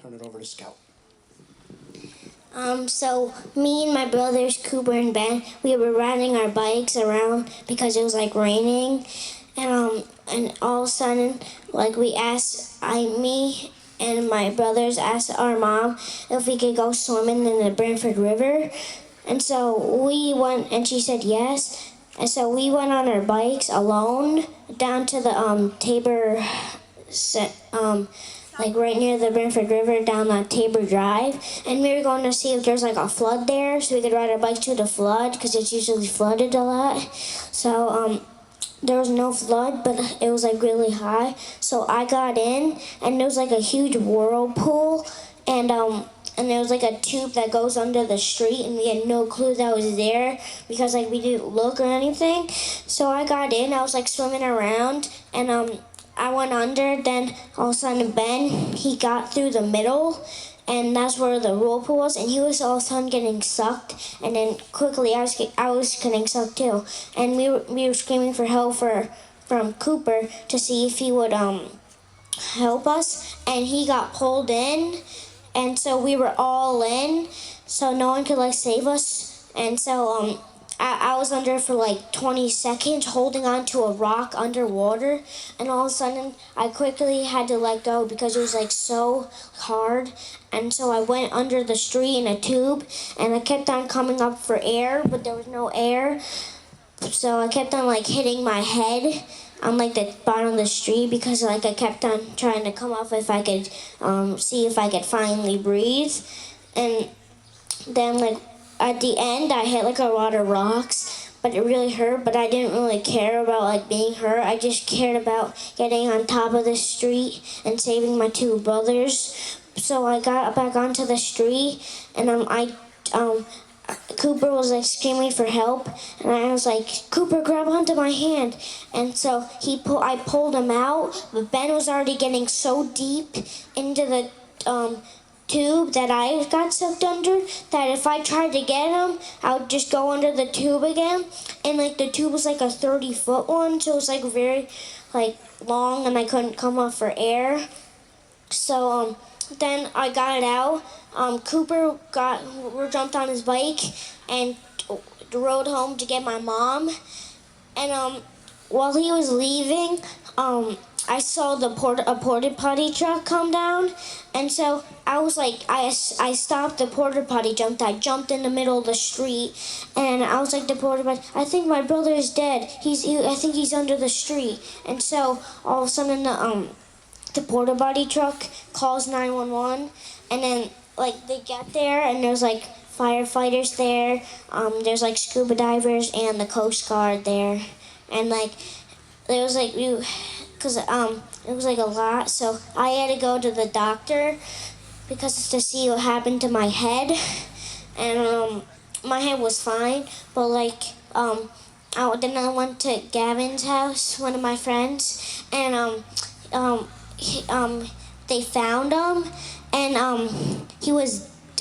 turn it over to Scout. So me and my brothers, Cooper and Ben, we were riding our bikes around because it was like raining, and all of a sudden, like me and my brothers asked our mom if we could go swimming in the Branford River, and so we went, and she said yes, and so we went on our bikes alone down to the Tabor, like right near the Branford River down that Tabor Drive, and we were going to see if there's like a flood there so we could ride our bike to the flood because it's usually flooded a lot. So there was no flood, but it was like really high. So I got in, and there was like a huge whirlpool, and there was like a tube that goes under the street, and we had no clue that was there because like we didn't look or anything. So I got in, I was like swimming around, and I went under, then all of a sudden Ben, he got through the middle, and that's where the whirlpool was, and he was all of a sudden getting sucked, and then quickly I was getting sucked too, and we were screaming for help from Cooper to see if he would help us, and he got pulled in, and so we were all in, so no one could like save us, and so I was under for like 20 seconds holding on to a rock underwater, and all of a sudden I quickly had to let go because it was like so hard, and so I went under the street in a tube, and I kept on coming up for air, but there was no air, so I kept on like hitting my head on like the bottom of the street because like I kept on trying to come up if I could see if I could finally breathe, and then like at the end I hit like a lot of rocks, but it really hurt, but I didn't really care about like being hurt. I just cared about getting on top of the street and saving my two brothers. So I got back onto the street, and Cooper was like screaming for help, and I was like, Cooper, grab onto my hand. And so I pulled him out, but Ben was already getting so deep into the tube that I got sucked under that if I tried to get him, I would just go under the tube again. And like the tube was like a 30-foot one, so it was like very like long, and I couldn't come up for air. So then I got it out. Cooper jumped on his bike and rode home to get my mom. And while he was leaving, I saw a porta potty truck come down, and so I was like, I stopped the porta potty jump. I jumped in the middle of the street, and I was like, the porta potty, I think my brother is dead. I think he's under the street. And so all of a sudden the porta potty truck calls 911, and then like they get there, and there's like firefighters there. There's like scuba divers and the Coast Guard there, and like there was like because it was like a lot, so I had to go to the doctor because to see what happened to my head, and my head was fine, but like then I went to Gavin's house, one of my friends, and they found him, and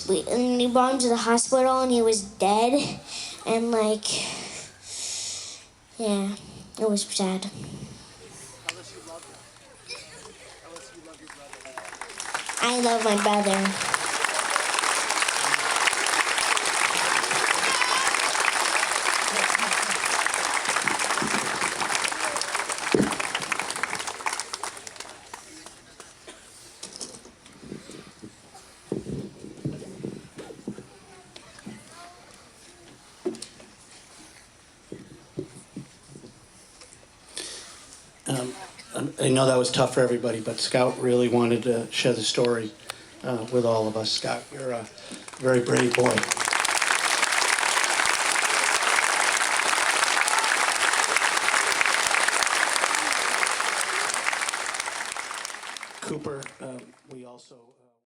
we brought him to the hospital, and he was dead, and like, yeah, it was sad. I love my brother. I know that was tough for everybody, but Scout really wanted to share the story with all of us. Scout, you're a very brave boy. Cooper, we also...